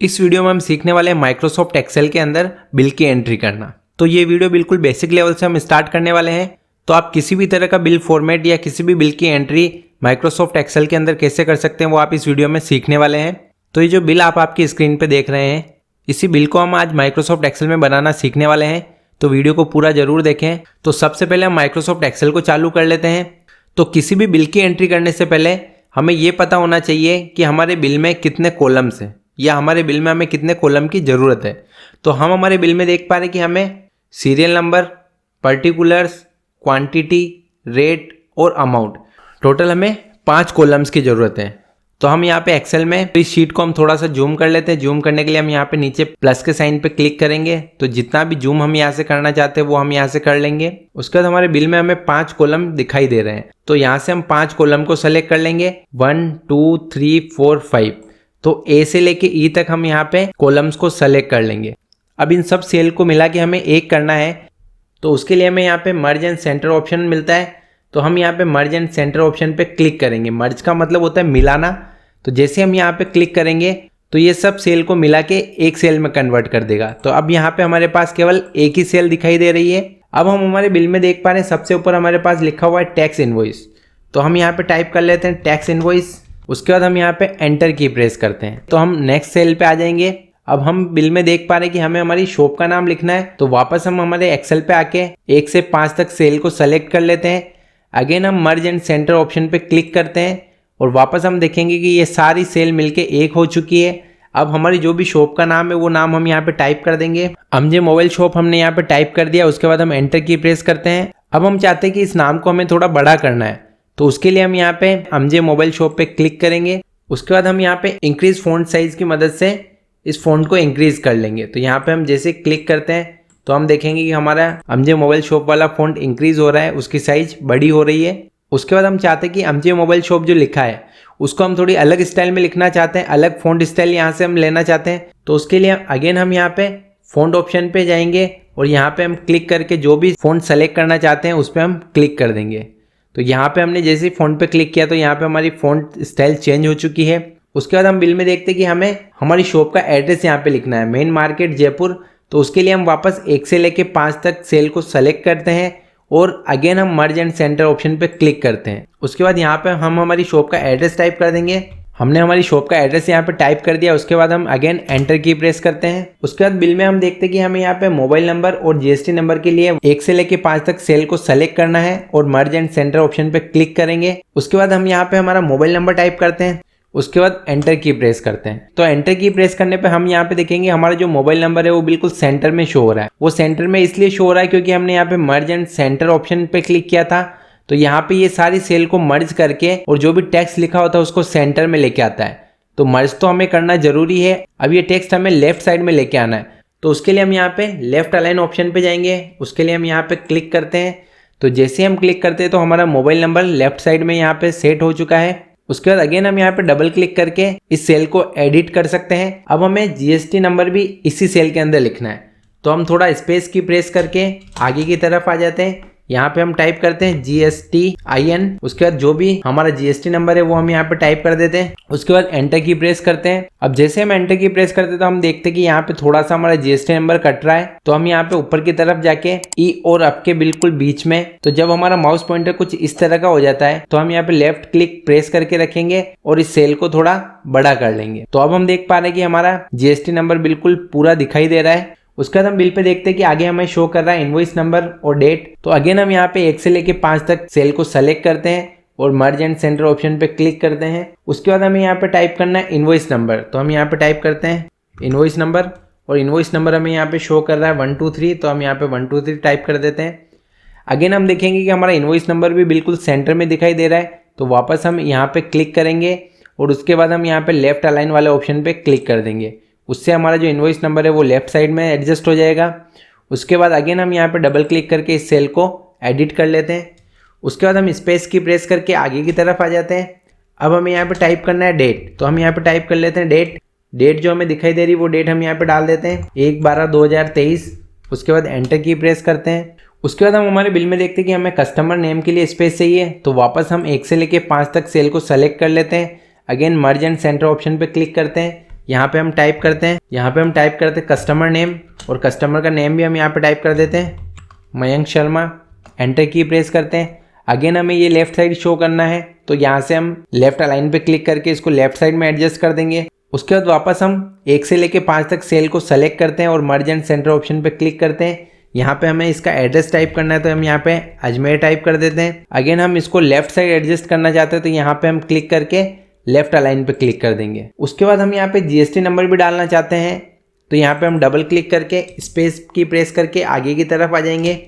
इस वीडियो में हम सीखने वाले हैं माइक्रोसॉफ्ट एक्सेल के अंदर बिल की एंट्री करना। तो ये वीडियो बिल्कुल बेसिक लेवल से हम स्टार्ट करने वाले हैं। तो आप किसी भी तरह का बिल फॉर्मेट या किसी भी बिल की एंट्री माइक्रोसॉफ्ट एक्सेल के अंदर कैसे कर सकते हैं वो आप इस वीडियो में सीखने वाले हैं। तो ये जो बिल आप आपकी स्क्रीन पे देख रहे हैं, इसी बिल को हम आज माइक्रोसॉफ्ट एक्सेल में बनाना सीखने वाले हैं। तो वीडियो को पूरा जरूर देखें। तो सबसे पहले हम माइक्रोसॉफ्ट एक्सेल को चालू कर लेते हैं। तो किसी भी बिल की एंट्री करने से पहले हमें ये पता होना चाहिए कि हमारे बिल में कितने कॉलम्स हैं या हमारे बिल में हमें कितने कॉलम की ज़रूरत है। तो हम हमारे बिल में देख पा रहे हैं कि हमें serial number, particulars, quantity, rate और अमाउंट, टोटल हमें 5 कॉलम्स की ज़रूरत है। तो हम यहाँ पे एक्सेल में इस शीट को हम थोड़ा सा जूम कर लेते हैं। जूम करने के लिए हम यहाँ पे नीचे प्लस के साइन पे क्लिक करेंगे। तो जितना भी जूम हम यहाँ से करना चाहते हैं वो हम यहाँ से कर लेंगे। उसके बाद हमारे बिल में हमें 5 कॉलम दिखाई दे रहे हैं। तो यहाँ से हम 5 कॉलम को सेलेक्ट कर लेंगे, 1 2 3 4 5। तो ए से लेके ई तक हम यहाँ पे कॉलम्स को सेलेक्ट कर लेंगे। अब इन सब सेल को मिला के हमें एक करना है। तो उसके लिए हमें यहाँ पे मर्ज एंड सेंटर ऑप्शन मिलता है। तो हम यहाँ पे मर्ज एंड सेंटर ऑप्शन पे क्लिक करेंगे। मर्ज का मतलब होता है मिलाना। तो जैसे हम यहाँ पे क्लिक करेंगे तो ये सब सेल को मिला के एक सेल में कन्वर्ट कर देगा। तो अब यहाँ पे हमारे पास केवल एक ही सेल दिखाई दे रही है। अब हम हमारे बिल में देख पा रहे हैं सबसे ऊपर हमारे पास लिखा हुआ है टैक्स इनवॉइस। तो हम यहाँ पे टाइप कर लेते हैं टैक्स इनवॉइस। उसके बाद हम यहाँ पे एंटर की प्रेस करते हैं। तो हम नेक्स्ट सेल पे आ जाएंगे। अब हम बिल में देख पा रहे हैं कि हमें हमारी शॉप का नाम लिखना है। तो वापस हम हमारे एक्सेल पे आके 1 से 5 तक सेल को सेलेक्ट कर लेते हैं। अगेन हम मर्ज एंड सेंटर ऑप्शन पे क्लिक करते हैं और वापस हम देखेंगे कि ये सारी सेल मिलके एक हो चुकी है। अब हमारी जो भी शॉप का नाम है वो नाम हम यहाँ पे टाइप कर देंगे। अमजे मोबाइल शॉप हमने यहाँ पे टाइप कर दिया। उसके बाद हम एंटर की प्रेस करते हैं। अब हम चाहते हैं कि इस नाम को हमें थोड़ा बड़ा करना है। तो उसके लिए हम यहाँ पे अमजे मोबाइल शॉप पे क्लिक करेंगे। उसके बाद हम यहाँ पे इंक्रीज फॉन्ट साइज की मदद से इस फॉन्ट को इंक्रीज कर लेंगे। तो यहाँ पे हम जैसे क्लिक करते हैं तो हम देखेंगे कि हमारा अमजे मोबाइल शॉप वाला फॉन्ट इंक्रीज हो रहा है, उसकी साइज बड़ी हो रही है। उसके बाद हम चाहते हैं कि अमजे मोबाइल शॉप जो लिखा है उसको हम थोड़ी अलग स्टाइल में लिखना चाहते हैं, अलग फॉन्ट स्टाइल यहाँ से हम लेना चाहते हैं। तो उसके लिए अगेन हम यहाँ पे फॉन्ट ऑप्शन पे जाएंगे और यहाँ पे हम क्लिक करके जो भी फॉन्ट सेलेक्ट करना चाहते हैं उस पर हम क्लिक कर देंगे। तो यहाँ पे हमने जैसे ही फॉन्ट पे क्लिक किया तो यहाँ पे हमारी फॉन्ट स्टाइल चेंज हो चुकी है। उसके बाद हम बिल में देखते हैं कि हमें हमारी शॉप का एड्रेस यहाँ पे लिखना है, मेन मार्केट जयपुर। तो उसके लिए हम वापस 1 से लेके 5 तक सेल को सेलेक्ट करते हैं और अगेन हम मर्ज एंड सेंटर ऑप्शन पे क्लिक करते हैं। उसके बाद यहाँ पे हम हमारी शॉप का एड्रेस टाइप कर देंगे। हमने हमारी शॉप का एड्रेस यहाँ पे टाइप कर दिया। उसके बाद हम अगेन एंटर की प्रेस करते हैं। उसके बाद बिल में हम देखते हैं कि हमें यहाँ पे मोबाइल नंबर और जीएसटी नंबर के लिए 1 से लेके 5 तक सेल को सेलेक्ट करना है और मर्ज एंड सेंटर ऑप्शन पे क्लिक करेंगे। उसके बाद हम यहाँ पे हमारा मोबाइल नंबर टाइप करते हैं। उसके बाद एंटर की प्रेस करते हैं। तो एंटर की प्रेस करने पे हम यहाँ पे देखेंगे हमारा जो मोबाइल नंबर है वो बिल्कुल सेंटर में शो हो रहा है। वो सेंटर में इसलिए शो हो रहा है क्योंकि हमने यहाँ पे मर्ज एंड सेंटर ऑप्शन पे क्लिक किया था। तो यहाँ पे ये सारी सेल को मर्ज करके और जो भी टेक्स्ट लिखा होता है उसको सेंटर में लेके आता है। तो मर्ज तो हमें करना जरूरी है। अब ये टेक्स्ट हमें लेफ्ट साइड में लेके आना है। तो उसके लिए हम यहाँ पे लेफ्ट अलाइन ऑप्शन पे जाएंगे। उसके लिए हम यहाँ पे क्लिक करते हैं। तो जैसे हम क्लिक करते हैं तो हमारा मोबाइल नंबर लेफ्ट साइड में यहाँ पे सेट हो चुका है। उसके बाद अगेन हम यहाँ पे डबल क्लिक करके इस सेल को एडिट कर सकते हैं। अब हमें जीएसटी नंबर भी इसी सेल के अंदर लिखना है। तो हम थोड़ा स्पेस की प्रेस करके आगे की तरफ आ जाते हैं। यहाँ पे हम टाइप करते हैं GSTIN। उसके बाद जो भी हमारा जीएसटी नंबर है वो हम यहाँ पे टाइप कर देते हैं। उसके बाद एंटर की प्रेस करते हैं। अब जैसे हम एंटर की प्रेस करते हैं तो हम देखते हैं कि यहाँ पे थोड़ा सा हमारा जीएसटी नंबर कट रहा है। तो हम यहाँ पे ऊपर की तरफ जाके ई और अप के बिल्कुल बीच में, तो जब हमारा माउस पॉइंटर कुछ इस तरह का हो जाता है तो हम यहाँ पे लेफ्ट क्लिक प्रेस करके रखेंगे और इस सेल को थोड़ा बड़ा कर लेंगे। तो अब हम देख पा रहे हैं कि हमारा जीएसटी नंबर बिल्कुल पूरा दिखाई दे रहा है। उसके बाद हम बिल पे देखते हैं कि आगे हमें शो कर रहा है इनवॉइस नंबर और डेट। तो अगेन हम यहाँ पे 1 से लेके 5 तक सेल को सेलेक्ट करते हैं और मर्ज एंड सेंटर ऑप्शन पे क्लिक करते हैं। उसके बाद हमें यहाँ पे टाइप करना है इनवॉइस नंबर। तो हम यहाँ पे टाइप करते हैं इनवॉइस नंबर और इनवॉइस नंबर हमें यहाँ पे शो कर रहा है 123। तो हम यहाँ पे 123 टाइप कर देते हैं। अगेन हम देखेंगे कि हमारा इनवॉइस नंबर भी बिल्कुल सेंटर में दिखाई दे रहा है। तो वापस हम यहाँ पे क्लिक करेंगे और उसके बाद हम यहाँ पे लेफ्ट अलाइन वाले ऑप्शन पे क्लिक कर देंगे। उससे हमारा जो इनवॉइस नंबर है वो लेफ्ट साइड में एडजस्ट हो जाएगा। उसके बाद अगेन हम यहाँ पे डबल क्लिक करके इस सेल को एडिट कर लेते हैं। उसके बाद हम स्पेस की प्रेस करके आगे की तरफ आ जाते हैं। अब हमें यहाँ पे टाइप करना है डेट। तो हम यहाँ पे टाइप कर लेते हैं डेट जो हमें दिखाई दे रही है वो डेट हम यहाँ पे डाल देते हैं 1/12/2023। उसके बाद एंटर की प्रेस करते हैं। उसके बाद हम हमारे बिल में देखते हैं कि हमें कस्टमर नेम के लिए स्पेस चाहिए। तो वापस हम 1 से लेके 5 तक सेल को सेलेक्ट कर लेते हैं। Again merge and centre option पे क्लिक करते हैं। यहाँ पे हम टाइप करते हैं कस्टमर नेम, और कस्टमर का नेम भी हम यहाँ पे टाइप कर देते हैं मयंक शर्मा। एंटर की प्रेस करते हैं। अगेन हमें ये लेफ्ट साइड शो करना है, तो यहाँ से हम लेफ्ट अलाइन पे क्लिक करके इसको लेफ्ट साइड में एडजस्ट कर देंगे। उसके बाद वापस हम 1 से लेके 5 तक सेल को सेलेक्ट करते हैं और मर्ज एंड सेंटर ऑप्शन पे क्लिक करते हैं। यहाँ पे हमें इसका एड्रेस टाइप करना है, तो हम यहाँ पे अजमेर टाइप कर देते हैं। अगेन हम इसको लेफ्ट साइड एडजस्ट करना चाहते हैं, तो यहाँ पे हम क्लिक करके लेफ्ट अलाइन पे क्लिक कर देंगे। उसके बाद हम यहाँ पे जीएसटी नंबर भी डालना चाहते हैं, तो यहाँ पे हम डबल क्लिक करके स्पेस की प्रेस करके आगे की तरफ आ जाएंगे।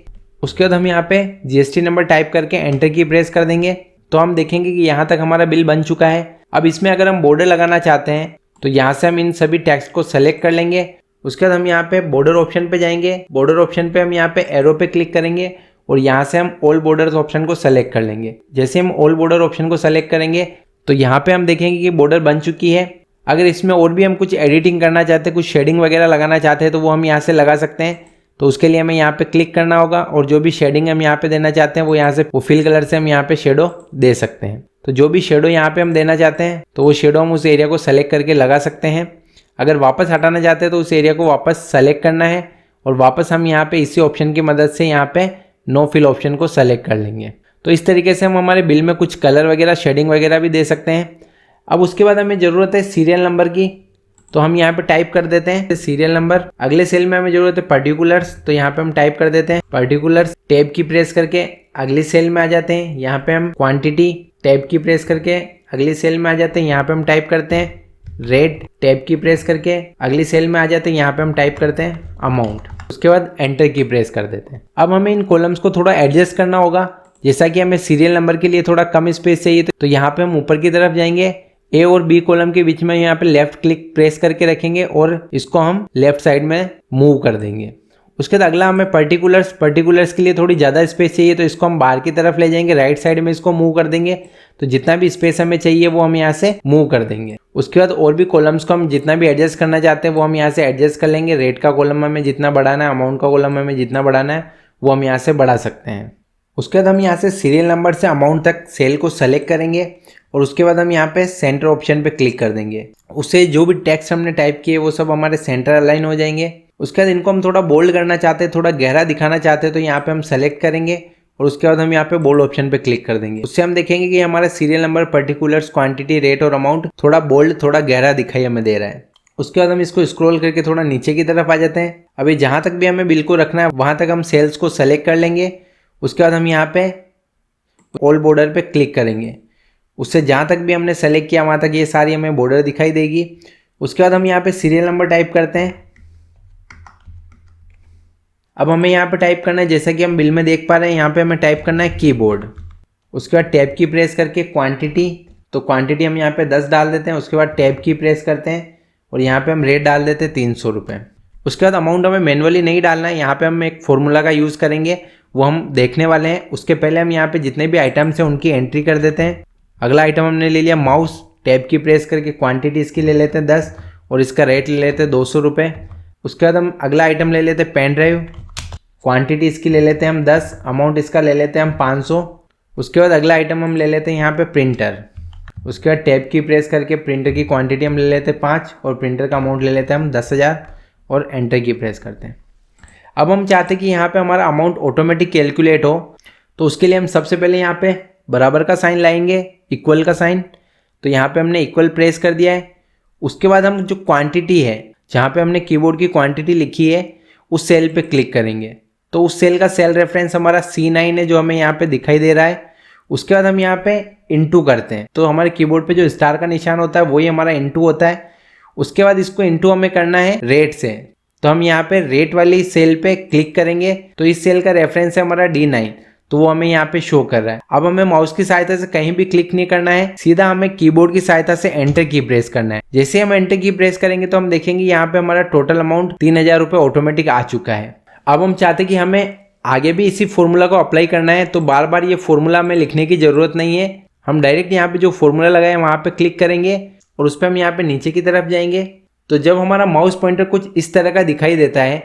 उसके बाद हम यहाँ पे जीएसटी नंबर टाइप करके एंटर की प्रेस कर देंगे, तो हम देखेंगे कि यहाँ तक हमारा बिल बन चुका है। अब इसमें अगर हम बॉर्डर लगाना चाहते हैं, तो यहाँ से हम इन सभी टेक्स्ट को सेलेक्ट कर लेंगे। उसके बाद हम यहाँ पे बॉर्डर ऑप्शन पे जाएंगे। बॉर्डर ऑप्शन पे हम यहाँ पे एरो पे क्लिक करेंगे और यहाँ से हम ऑल बॉर्डर्स ऑप्शन को सेलेक्ट कर लेंगे। जैसे हम ऑल बॉर्डर ऑप्शन को सेलेक्ट करेंगे, तो यहाँ पे हम देखेंगे कि बॉर्डर बन चुकी है। अगर इसमें और भी हम कुछ एडिटिंग करना चाहते हैं, कुछ शेडिंग वगैरह लगाना चाहते हैं, तो वो हम यहाँ से लगा सकते हैं। तो उसके लिए हमें यहाँ पे क्लिक करना होगा और जो भी शेडिंग हम यहाँ पे देना चाहते हैं वो यहाँ से फिल कलर से हम यहाँ पे शेडो दे सकते हैं। तो जो भी शेडो यहाँ पे हम देना चाहते हैं, तो वो शेडो हम उस एरिया को सेलेक्ट करके लगा सकते हैं। अगर वापस हटाना चाहते हैं तो उस एरिया को वापस सेलेक्ट करना है और वापस हम यहाँ पे इसी ऑप्शन की मदद से यहाँ पे नो फिल ऑप्शन को सेलेक्ट कर लेंगे। तो इस तरीके से हम हमारे बिल में कुछ कलर वगैरह शेडिंग वगैरह भी दे सकते हैं। अब उसके बाद हमें ज़रूरत है सीरियल नंबर की, तो हम यहाँ पे टाइप कर देते हैं सीरियल नंबर। अगले सेल में हमें जरूरत है पर्टिकुलर्स, तो यहाँ पे हम टाइप कर देते हैं पर्टिकुलर्स। टैब की प्रेस करके अगली सेल में आ जाते हैं। यहाँ पे हम क्वांटिटी, टैब की प्रेस करके अगली सेल में आ जाते हैं। यहाँ पे हम टाइप करते हैं रेट, टैब की प्रेस करके अगली सेल में आ जाते हैं। यहाँ पे हम टाइप करते हैं अमाउंट। उसके बाद एंटर की प्रेस कर देते हैं। अब हमें इन कॉलम्स को थोड़ा एडजस्ट करना होगा। जैसा कि हमें सीरियल नंबर के लिए थोड़ा कम स्पेस चाहिए, तो यहाँ पे हम ऊपर की तरफ जाएंगे। ए और बी कॉलम के बीच में यहाँ पे लेफ्ट क्लिक प्रेस करके रखेंगे और इसको हम लेफ्ट साइड में मूव कर देंगे। उसके बाद अगला हमें पर्टिकुलर्स के लिए थोड़ी ज़्यादा स्पेस चाहिए, तो इसको हम बाहर की तरफ ले जाएंगे, राइट साइड में इसको मूव कर देंगे। तो जितना भी स्पेस हमें चाहिए वो हम यहाँ से मूव कर देंगे। उसके बाद और भी कॉलम्स को हम जितना भी एडजस्ट करना चाहते हैं वो हम यहाँ से एडजस्ट कर लेंगे। रेट का कॉलम हमें जितना बढ़ाना है, अमाउंट का कॉलम हमें जितना बढ़ाना है वो हम यहाँ से बढ़ा सकते हैं। उसके बाद हम यहाँ से सीरियल नंबर से अमाउंट तक सेल को सेलेक्ट करेंगे और उसके बाद हम यहाँ पे सेंटर ऑप्शन पे क्लिक कर देंगे। उससे जो भी टेक्स्ट हमने टाइप किए वो सब हमारे सेंटर अलाइन हो जाएंगे। उसके बाद इनको हम थोड़ा बोल्ड करना चाहते हैं, थोड़ा गहरा दिखाना चाहते हैं, तो यहाँ पे हम सेलेक्ट करेंगे और उसके बाद हम यहाँ पे बोल्ड ऑप्शन पे क्लिक कर देंगे। उससे हम देखेंगे कि हमारा serial number, particulars, quantity, rate और अमाउंट थोड़ा बोल्ड, थोड़ा गहरा दिखाई हमें दे रहा है। उसके बाद हम इसको स्क्रॉल करके थोड़ा नीचे की तरफ आ जाते हैं। अभी जहाँ तक भी हमें बिल को रखना है वहाँ तक हम सेल्स को सेलेक्ट कर लेंगे। उसके बाद हम यहाँ पे ऑल बॉर्डर पे क्लिक करेंगे। उससे जहाँ तक भी हमने सेलेक्ट किया वहाँ तक ये सारी हमें बॉर्डर दिखाई देगी। उसके बाद हम यहाँ पे सीरियल नंबर टाइप करते हैं। अब हमें यहाँ पे टाइप करना है, जैसा कि हम बिल में देख पा रहे हैं, यहाँ पे हमें टाइप करना है कीबोर्ड। उसके बाद टैब की प्रेस करके क्वांटिटी, तो क्वांटिटी हम यहाँ पे 10 डाल देते हैं। उसके बाद टैब की प्रेस करते हैं और यहाँ पे हम रेट डाल देते हैं 300 रुपये। उसके बाद अमाउंट हमें मैनुअली नहीं डालना है, यहाँ पे हम एक फॉर्मूला का यूज़ करेंगे, वो हम देखने वाले हैं। उसके पहले हम यहाँ पे जितने भी आइटम्स हैं उनकी एंट्री कर देते हैं। अगला आइटम हमने ले लिया माउस। टैब की प्रेस करके क्वांटिटी इसकी ले लेते हैं 10 और इसका रेट ले लेते हैं 200 रुपये। उसके बाद हम अगला आइटम ले लेते हैं पेन ड्राइव। क्वांटिटी इसकी ले लेते हैं हम 10, अमाउंट इसका ले लेते हैं हम 500। उसके बाद अगला आइटम हम ले लेते हैं यहाँ पे प्रिंटर। उसके बाद टैब की प्रेस करके प्रिंटर की क्वांटिटी हम ले लेते हैं 5 और प्रिंटर का अमाउंट ले लेते हैं हम 10,000 और एंटर की प्रेस करते हैं। अब हम चाहते हैं कि यहाँ पे हमारा अमाउंट ऑटोमेटिक कैलकुलेट हो, तो उसके लिए हम सबसे पहले यहाँ पे बराबर का साइन लाएंगे, इक्वल का साइन। तो यहाँ पे हमने इक्वल प्रेस कर दिया है। उसके बाद हम जो क्वांटिटी है, जहाँ पे हमने कीबोर्ड की क्वांटिटी लिखी है, उस सेल पे क्लिक करेंगे। तो उस सेल का सेल रेफरेंस हमारा C9 है, जो हमें यहाँ पे दिखाई दे रहा है। उसके बाद हम यहाँ पे इंटू करते हैं, तो हमारे कीबोर्ड पे जो स्टार का निशान होता है वही हमारा इंटू होता है। उसके बाद इसको इंटू हमें करना है रेट से, तो हम यहाँ पे रेट वाली सेल पे क्लिक करेंगे। तो इस सेल का रेफरेंस है हमारा D9, तो वो हमें यहाँ पे शो कर रहा है। अब हमें माउस की सहायता से कहीं भी क्लिक नहीं करना है, सीधा हमें कीबोर्ड की सहायता से एंटर की प्रेस करना है। जैसे हम एंटर की प्रेस करेंगे तो हम देखेंगे यहाँ पे हमारा टोटल अमाउंट 3,000 रुपये ऑटोमेटिक आ चुका है। अब हम चाहते कि हमें आगे भी इसी फॉर्मूला को अप्लाई करना है, तो बार बार ये फॉर्मूला हमें लिखने की जरूरत नहीं है। हम डायरेक्ट यहाँ पे जो फॉर्मूला लगाए वहाँ पे क्लिक करेंगे और उस पर हम यहाँ पे नीचे की तरफ जाएंगे। तो जब हमारा माउस पॉइंटर कुछ इस तरह का दिखाई देता है,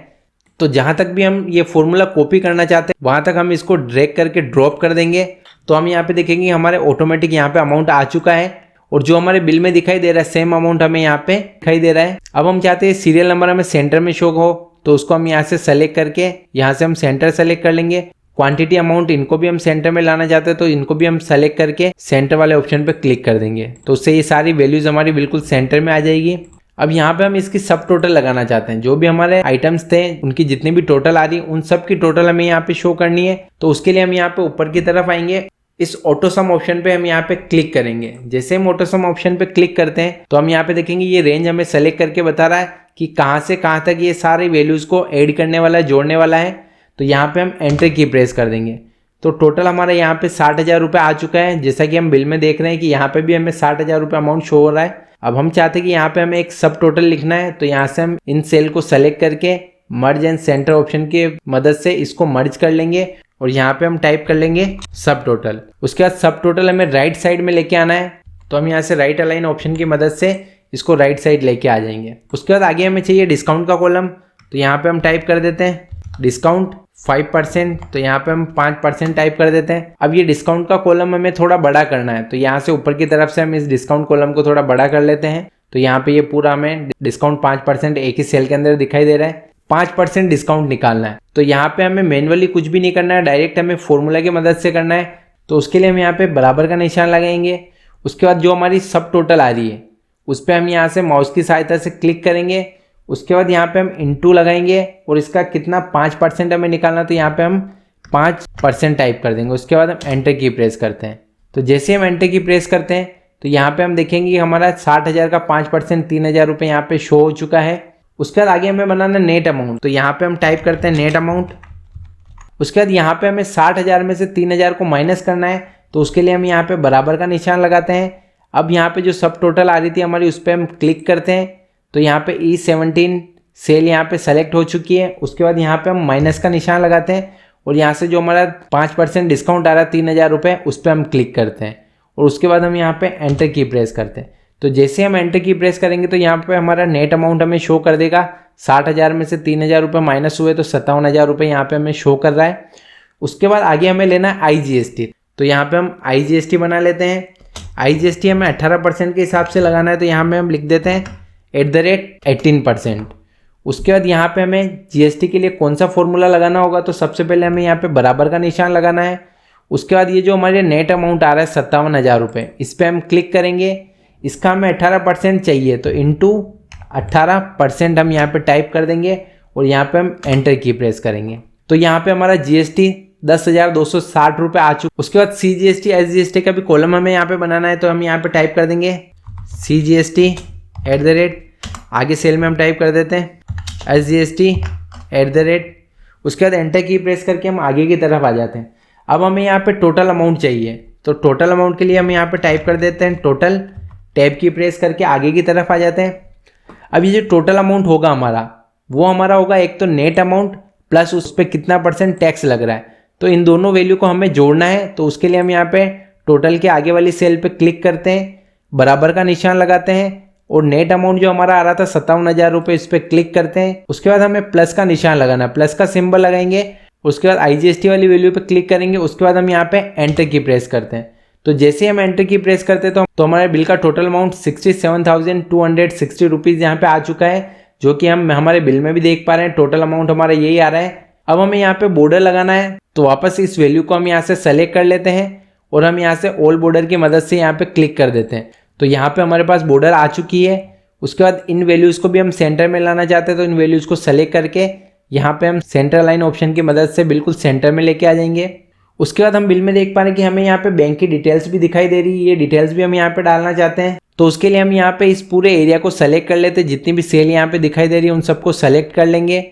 तो जहाँ तक भी हम ये फॉर्मूला कॉपी करना चाहते हैं वहाँ तक हम इसको ड्रैग करके ड्रॉप कर देंगे। तो हम यहाँ पे देखेंगे हमारे ऑटोमेटिक यहाँ पे अमाउंट आ चुका है और जो हमारे बिल में दिखाई दे रहा है सेम अमाउंट हमें यहाँ पे दिखाई दे रहा है। अब हम चाहते हैं सीरियल नंबर हमें सेंटर में शो हो, तो उसको हम यहाँ से सेलेक्ट करके यहाँ से हम सेंटर सेलेक्ट कर लेंगे। क्वांटिटी अमाउंट इनको भी हम सेंटर में लाना चाहते हैं तो इनको भी हम सेलेक्ट करके सेंटर वाले ऑप्शन पे क्लिक कर देंगे, तो उससे ये सारी वैल्यूज हमारी बिल्कुल सेंटर में आ जाएगी। अब यहाँ पे हम इसकी सब टोटल लगाना चाहते हैं, जो भी हमारे आइटम्स थे उनकी जितनी भी टोटल आ रही है उन सब की टोटल हमें यहाँ पे शो करनी है। तो उसके लिए हम यहाँ पे ऊपर की तरफ आएंगे, इस ऑटो सम ऑप्शन पे हम यहाँ पे क्लिक करेंगे। जैसे हम ऑटो सम ऑप्शन पे क्लिक करते हैं तो हम यहाँ पे देखेंगे ये रेंज हमें सेलेक्ट करके बता रहा है कि कहाँ से कहाँ तक ये सारी वैल्यूज को ऐड करने वाला है, जोड़ने वाला है। तो यहाँ पे हम एंटर की प्रेस कर देंगे। तो टोटल हमारे यहाँ पे 60,000 रुपये आ चुका है, जैसा कि हम बिल में देख रहे हैं कि यहाँ पे भी हमें 60,000 रुपये अमाउंट शो हो रहा है। अब हम चाहते हैं कि यहाँ पे हमें एक सब टोटल लिखना है, तो यहाँ से हम इन सेल को सेलेक्ट करके मर्ज एंड सेंटर ऑप्शन की मदद से इसको मर्ज कर लेंगे और यहाँ पे हम टाइप कर लेंगे सब टोटल। उसके बाद सब टोटल हमें राइट साइड में लेके आना है, तो हम यहाँ से राइट अलाइन ऑप्शन की मदद से इसको राइट साइड लेके आ जाएंगे। उसके बाद आगे हमें चाहिए डिस्काउंट का कॉलम, तो यहाँ पे हम टाइप कर देते हैं डिस्काउंट 5%, तो यहाँ पे हम 5% टाइप कर देते हैं। अब ये डिस्काउंट का कॉलम हमें थोड़ा बड़ा करना है, तो यहाँ से ऊपर की तरफ से हम इस डिस्काउंट कॉलम को थोड़ा बड़ा कर लेते हैं। तो यहाँ पे ये पूरा हमें डिस्काउंट 5% एक ही सेल के अंदर दिखाई दे रहा है। 5% डिस्काउंट निकालना है, तो यहाँ पे हमें मैनुअली कुछ भी नहीं करना है, डायरेक्ट हमें फॉर्मूला की मदद से करना है। तो उसके लिए हम यहाँ पे बराबर का निशान लगाएंगे। उसके बाद जो हमारी सब टोटल आ रही है उस पर हम यहाँ से माउस की सहायता से क्लिक करेंगे। उसके बाद यहाँ पे हम इनटू लगाएंगे और इसका कितना 5% हमें निकालना, तो यहाँ पे हम 5% टाइप कर देंगे। उसके बाद हम एंटर की प्रेस करते हैं। तो जैसे हम एंटर की प्रेस करते हैं तो यहाँ पे हम देखेंगे कि हमारा 60,000 का 5% 3,000 रुपये यहाँ पे शो हो चुका है। उसके बाद आगे हमें बनाना नेट अमाउंट, तो यहाँ पे हम टाइप करते हैं नेट अमाउंट। उसके बाद यहाँ पे हमें 60,000 में से 3,000 को माइनस करना है, तो उसके लिए हम यहाँ पे बराबर का निशान लगाते हैं। अब यहाँ पे जो सब टोटल आ रही थी हमारी उस पर हम क्लिक करते हैं, तो यहाँ पे E17 सेल यहाँ पे सेलेक्ट हो चुकी है। उसके बाद यहाँ पे हम माइनस का निशान लगाते हैं और यहाँ से जो हमारा 5% डिस्काउंट आ रहा है 3,000 रुपये उस पर हम क्लिक करते हैं और उसके बाद हम यहाँ पे एंटर की प्रेस करते हैं। तो जैसे हम एंटर की प्रेस करेंगे तो यहाँ पे हमारा नेट अमाउंट हमें शो कर देगा। 60,000 में से 3,000 रुपये माइनस हुए तो 57,000 रुपये यहाँ पे हमें शो कर रहा है। उसके बाद आगे हमें लेना है IGST, तो यहाँ पे हम IGST बना लेते हैं। IGST हमें 18% के हिसाब से लगाना है, तो यहाँ में हम लिख देते हैं @18%। उसके बाद यहाँ पे हमें GST के लिए कौन सा फॉर्मूला लगाना होगा, तो सबसे पहले हमें यहाँ पे बराबर का निशान लगाना है। उसके बाद ये जो हमारे नेट अमाउंट आ रहा है 57,000 रुपये, इस पर हम क्लिक करेंगे। इसका हमें 18% चाहिए, तो इंटू 18% हम यहाँ पे टाइप कर देंगे और यहाँ पे हम एंटर की प्रेस करेंगे। तो यहाँ पे हमारा GST 10,260 रुपये आ चुका। उसके बाद CGST SGST का भी कॉलम हमें यहाँ पे बनाना है, तो हम यहाँ पे टाइप कर देंगे CGST आगे सेल में हम टाइप कर देते हैं SGST उसके बाद एंटर की प्रेस करके हम आगे की तरफ आ जाते हैं। अब हमें यहाँ पे टोटल अमाउंट चाहिए, तो टोटल अमाउंट के लिए हम यहाँ पे टाइप कर देते हैं टोटल, टैब की प्रेस करके आगे की तरफ आ जाते हैं। अब ये जो टोटल अमाउंट होगा हमारा, वो हमारा होगा एक तो नेट अमाउंट प्लस उस पर कितना % टैक्स लग रहा है, तो इन दोनों वैल्यू को हमें जोड़ना है। तो उसके लिए हम यहाँ पे टोटल के आगे वाली सेल पे क्लिक करते हैं, बराबर का निशान लगाते हैं और नेट अमाउंट जो हमारा आ रहा था 57,000 रुपये, इस पर क्लिक करते हैं। उसके बाद हमें प्लस का निशान लगाना है, प्लस का सिंबल लगाएंगे। उसके बाद IGST वाली वैल्यू पे क्लिक करेंगे। उसके बाद हम यहाँ पे एंटर की प्रेस करते हैं। तो जैसे हम एंटर की प्रेस करते हैं तो हमारे बिल का टोटल अमाउंट 67,260 रुपीज़ यहाँ पे आ चुका है, जो कि हम हमारे बिल में भी देख पा रहे हैं। टोटल अमाउंट हमारा यही आ रहा है। अब हमें यहाँ पे बॉर्डर लगाना है, तो वापस इस वैल्यू को हम यहाँ से सेलेक्ट कर लेते हैं और हम यहाँ से ऑल बॉर्डर की मदद से यहाँ पे क्लिक कर देते हैं। तो यहाँ पे हमारे पास बॉर्डर आ चुकी है। उसके बाद इन वैल्यूज़ को भी हम सेंटर में लाना चाहते हैं, तो इन वैल्यूज़ को सेलेक्ट करके यहाँ पे हम सेंटर लाइन ऑप्शन की मदद से बिल्कुल सेंटर में लेके आ जाएंगे। उसके बाद हम बिल में देख पा रहे हैं कि हमें यहाँ पे बैंक की डिटेल्स भी दिखाई दे रही है, ये डिटेल्स भी हम यहाँ पे डालना चाहते हैं। तो उसके लिए हम यहाँ पे इस पूरे एरिया को सेलेक्ट कर लेते हैं, जितनी भी सेल यहाँ पे दिखाई दे रही है उन सबको सेलेक्ट कर लेंगे।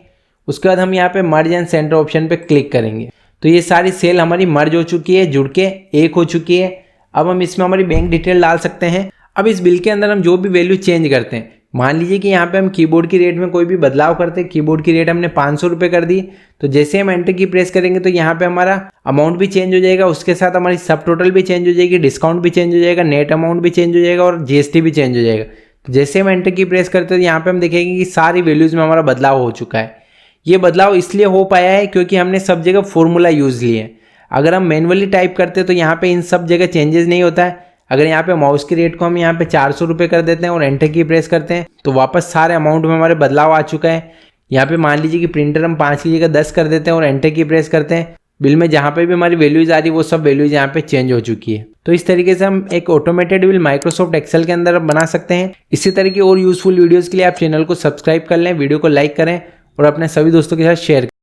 उसके बाद हम यहाँ पे मर्ज एंड सेंटर ऑप्शन पे क्लिक करेंगे। तो ये सारी सेल हमारी मर्ज हो चुकी है, जुड़ के एक हो चुकी है। अब हम इसमें हमारी बैंक डिटेल डाल सकते हैं। अब इस बिल के अंदर हम जो भी वैल्यू चेंज करते हैं, मान लीजिए कि यहाँ पे हम कीबोर्ड की रेट में कोई भी बदलाव करते हैं, कीबोर्ड की रेट हमने 500 रुपये कर दी, तो जैसे हम एंटर की प्रेस करेंगे तो यहाँ पे हमारा अमाउंट भी चेंज हो जाएगा, उसके साथ हमारी सब टोटल भी चेंज हो जाएगी, डिस्काउंट भी चेंज हो जाएगा, नेट अमाउंट भी चेंज हो जाएगा और GST भी चेंज हो जाएगा। तो जैसे हम एंटर की प्रेस करते हैं तो यहाँ पे हम देखेंगे कि सारी वैल्यूज़ में हमारा बदलाव हो चुका है। ये बदलाव इसलिए हो पाया है क्योंकि हमने सब जगह फॉर्मूला यूज़ लिए। अगर हम मैनुअली टाइप करते तो यहाँ पे इन सब जगह चेंजेस नहीं होता है। अगर यहाँ पे माउस की रेट को हम यहाँ पे 400 रुपये कर देते हैं और एंटर की प्रेस करते हैं तो वापस सारे अमाउंट में हमारे बदलाव आ चुका है। यहाँ पे मान लीजिए कि प्रिंटर हम 5 की जगह 10 कर देते हैं और एंटर की प्रेस करते हैं, बिल में जहाँ पे भी हमारी वैल्यूज आ रही है वो सब वैल्यूज यहाँ पे चेंज हो चुकी है। तो इस तरीके से हम एक ऑटोमेटेड बिल माइक्रोसॉफ्ट एक्सेल के अंदर बना सकते हैं। इसी तरह की और यूजफुल वीडियोज़ के लिए आप चैनल को सब्सक्राइब कर लें, वीडियो को लाइक करें और अपने सभी दोस्तों के साथ शेयर करें।